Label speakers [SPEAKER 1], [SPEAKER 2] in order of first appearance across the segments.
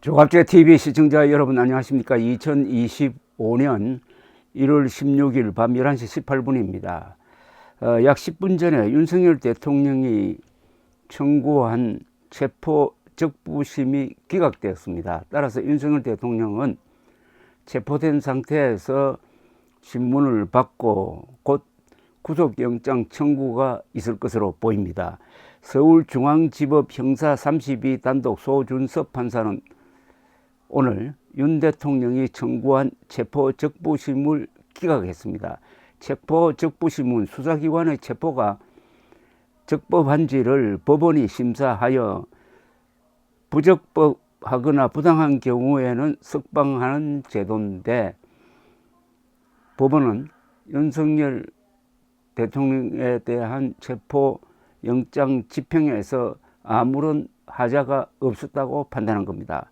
[SPEAKER 1] 조갑제 TV 시청자 여러분 안녕하십니까? 2025년 1월 16일 밤 11시 18분입니다. 약 10분 전에 윤석열 대통령이 청구한 체포 적부심이 기각되었습니다. 따라서 윤석열 대통령은 체포된 상태에서 신문을 받고 곧 구속영장 청구가 있을 것으로 보입니다. 서울중앙지법 형사 32 단독 소준섭 판사는 오늘 윤 대통령이 청구한 체포 적부심을 기각했습니다. 체포 적부심은 수사기관의 체포가 적법한지를 법원이 심사하여 부적법하거나 부당한 경우에는 석방하는 제도인데, 법원은 윤석열 대통령에 대한 체포 영장 집행에서 아무런 하자가 없었다고 판단한 겁니다.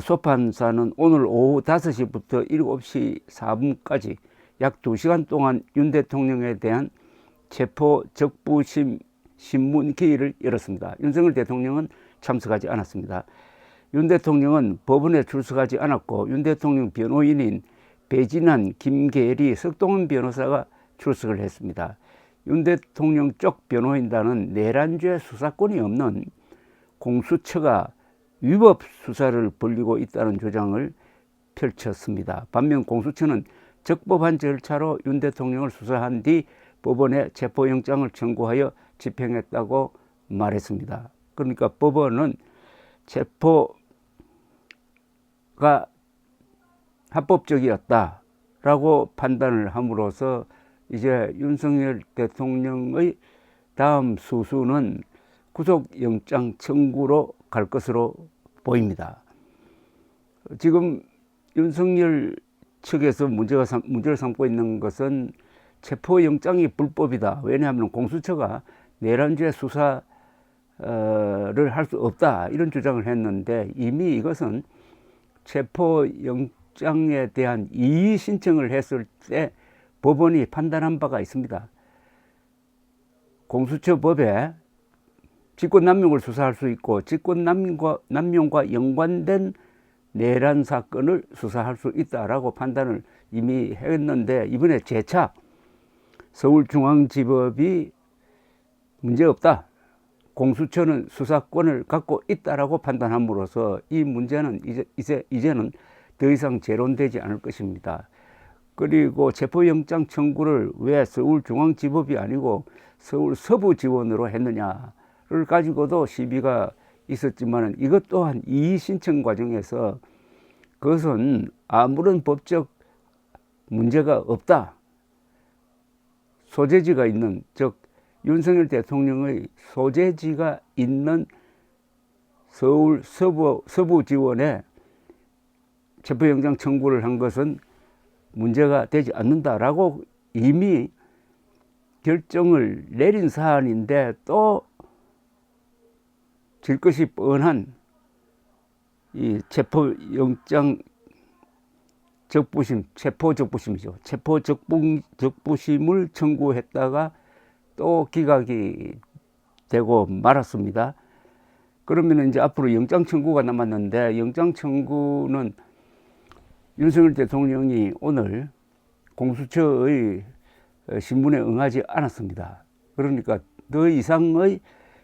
[SPEAKER 1] 소 판사는 오늘 오후 5시부터 7시 4분까지 약 2시간 동안 윤 대통령에 대한 체포 적부심 신문 기일을 열었습니다. 윤석열 대통령은 참석하지 않았습니다. 윤 대통령은 법원에 출석하지 않았고, 윤 대통령 변호인인 배진환, 김계리, 석동훈 변호사가 출석을 했습니다. 윤 대통령 쪽 변호인단은 내란죄 수사권이 없는 공수처가 위법 수사를 벌이고 있다는 주장을 펼쳤습니다. 반면 공수처는 적법한 절차로 윤 대통령을 수사한 뒤 법원에 체포영장을 청구하여 집행했다고 말했습니다. 그러니까 법원은 체포가 합법적이었다라고 판단을 함으로써 이제 윤석열 대통령의 다음 수순은 구속영장 청구로 갈 것으로 보입니다. 지금 윤석열 측에서 문제를 삼고 있는 것은 체포영장이 불법이다. 왜냐하면 공수처가 내란죄 수사를 할 수 없다, 이런 주장을 했는데, 이미 이것은 체포영장에 대한 이의 신청을 했을 때 법원이 판단한 바가 있습니다. 공수처법에 직권남용을 수사할 수 있고, 직권남용과 연관된 내란 사건을 수사할 수 있다라고 판단을 이미 했는데, 이번에 재차 서울중앙지법이 문제없다, 공수처는 수사권을 갖고 있다라고 판단함으로써 이 문제는 이제는 더 이상 재론되지 않을 것입니다. 그리고 체포영장 청구를 왜 서울중앙지법이 아니고 서울 서부지원으로 했느냐를 가지고도 시비가 있었지만, 이것 또한 이의 신청 과정에서 그것은 아무런 법적 문제가 없다, 소재지가 있는, 즉 윤석열 대통령의 소재지가 있는 서울 서부지원에 체포영장 청구를 한 것은 문제가 되지 않는다라고 이미 결정을 내린 사안인데, 또 질 것이 뻔한 이 체포영장 적부심, 체포 적부심을 청구했다가 또 기각이 되고 말았습니다. 그러면 이제 앞으로 영장 청구가 남았는데, 영장 청구는 윤석열 대통령이 오늘 공수처의 신문에 응하지 않았습니다. 그러니까 더 이상의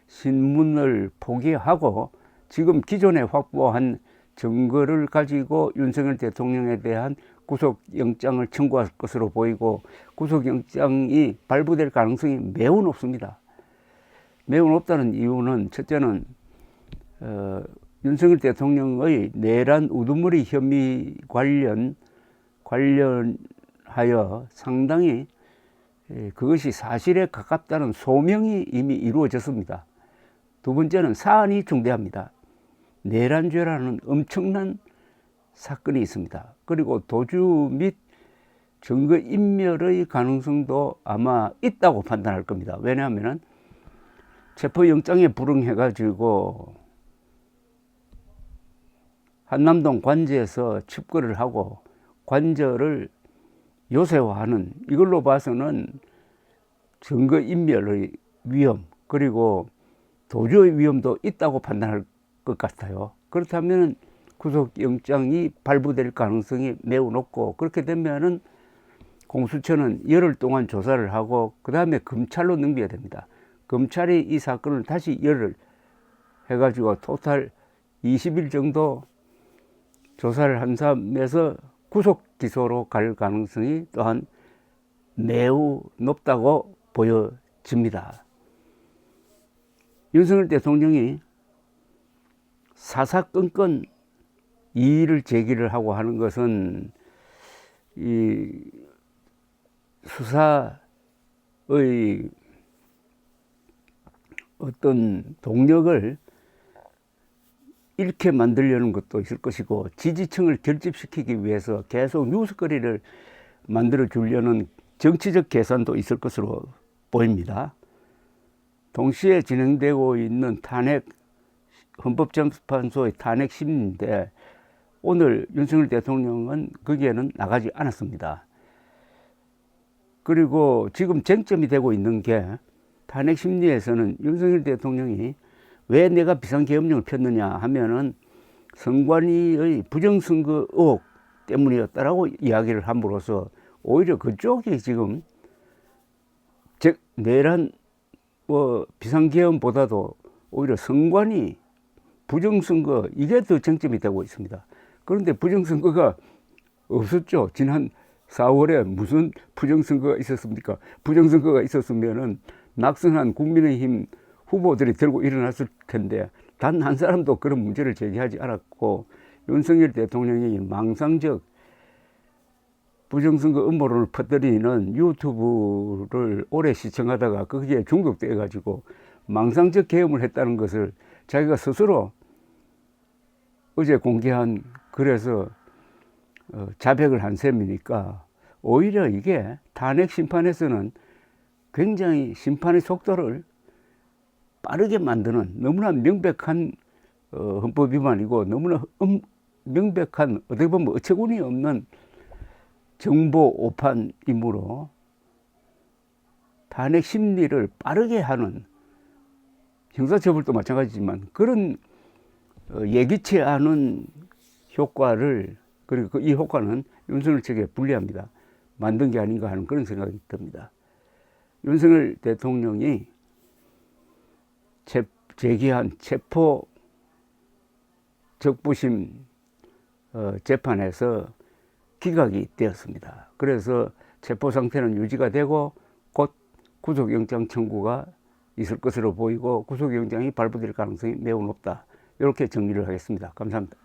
[SPEAKER 1] 신문을 포기하고 지금 기존에 확보한 증거를 가지고 윤석열 대통령에 대한 구속영장을 청구할 것으로 보이고, 구속영장이 발부될 가능성이 매우 높습니다. 매우 높다는 이유는, 첫째는 윤석열 대통령의 내란 우두머리 혐의 관련하여 상당히 그것이 사실에 가깝다는 소명이 이미 이루어졌습니다. 두 번째는 사안이 중대합니다. 내란죄라는 엄청난 사건이 있습니다. 그리고 도주 및 증거인멸의 가능성도 아마 있다고 판단할 겁니다. 왜냐하면 체포영장에 불응해가지고 한남동 관저에서 칩거를 하고 관저를 요새화하는, 이걸로 봐서는 증거인멸의 위험, 그리고 도주의 위험도 있다고 판단할 것 같아요. 그렇다면 구속영장이 발부될 가능성이 매우 높고, 그렇게 되면은 공수처는 열흘 동안 조사를 하고 그 다음에 검찰로 넘겨야 됩니다. 검찰이 이 사건을 다시 열흘 해가지고 토탈 20일 정도 조사를 한 다음에서 구속 기소로 갈 가능성이 또한 매우 높다고 보여집니다. 윤석열 대통령이 사사건건 이의를 제기를 하고 하는 것은 이 수사의 어떤 동력을 잃게 만들려는 것도 있을 것이고, 지지층을 결집시키기 위해서 계속 뉴스거리를 만들어 주려는 정치적 계산도 있을 것으로 보입니다. 동시에 진행되고 있는 헌법재판소의 탄핵 심리인데, 오늘 윤석열 대통령은 거기에는 나가지 않았습니다. 그리고 지금 쟁점이 되고 있는 게, 탄핵 심리에서는 윤석열 대통령이 왜 내가 비상계엄령을 폈느냐 하면은 선관위의 부정선거 의혹 때문이었다라고 이야기를 함으로써 오히려 그쪽이 지금 내란 비상계엄보다도 오히려 선관위 부정선거, 이게 더 쟁점이 되고 있습니다. 그런데 부정선거가 없었죠. 지난 4월에 무슨 부정선거가 있었습니까? 부정선거가 있었으면은 낙선한 국민의힘 후보들이 들고 일어났을 텐데, 단 한 사람도 그런 문제를 제기하지 않았고, 윤석열 대통령이 망상적 부정선거 음모론을 퍼뜨리는 유튜브를 오래 시청하다가 거기에 중독돼 가지고 망상적 계엄을 했다는 것을 자기가 스스로 어제 공개한 글에서 자백을 한 셈이니까, 오히려 이게 탄핵 심판에서는 굉장히 심판의 속도를 빠르게 만드는 너무나 명백한 헌법 위반이고, 너무나 명백한, 어떻게 보면 어처구니 없는 정보 오판이므로 탄핵 심리를 빠르게 하는, 형사처벌도 마찬가지지만 그런 예기치 않은 효과를, 그리고 이 효과는 윤석열 측에 불리합니다. 만든 게 아닌가 하는 그런 생각이 듭니다. 윤석열 대통령이 제기한 체포 적부심 재판에서 기각이 되었습니다. 그래서 체포 상태는 유지가 되고 곧 구속영장 청구가 있을 것으로 보이고, 구속영장이 발부될 가능성이 매우 높다. 이렇게 정리를 하겠습니다. 감사합니다.